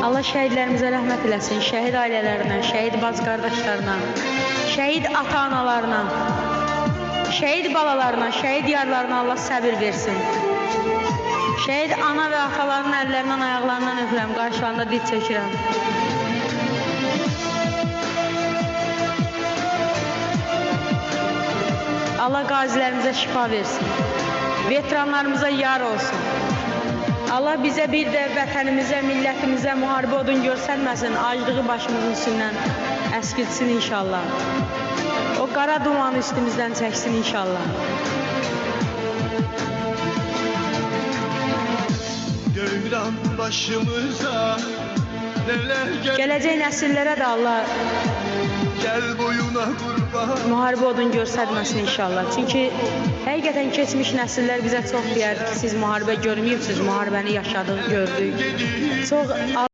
Allah şəhidlərimizə rəhmət eləsin, şəhid ailələrinə, şəhid bacı qardaşlarına, şəhid ata-analarına, şəhid balalarına, şəhid yarlarına Allah səbir versin. Şəhid ana və ataların əllərindən, ayaqlarından öpürəm, qarşılarında dil çəkirəm. Allah qazilərimizə şifa versin, veteranlarımıza yar olsun. Allah bizə bir də vətənimizə, millətimizə müharibə odun göstərməsin, aclığı başımızın üstündən əskilsin inşallah. O qara dumanı üstümüzdən çəksin inşallah. Göyran başımıza neler Gələcək nəsillərə də Allah gel boyuna kurban. müharibə odun göstərməsin inşallah. Çünki həqiqətən keçmiş nəsillər bizə çox deyər ki, siz müharibə görməyibsiniz, müharibəni yaşadıq, gördük. Çox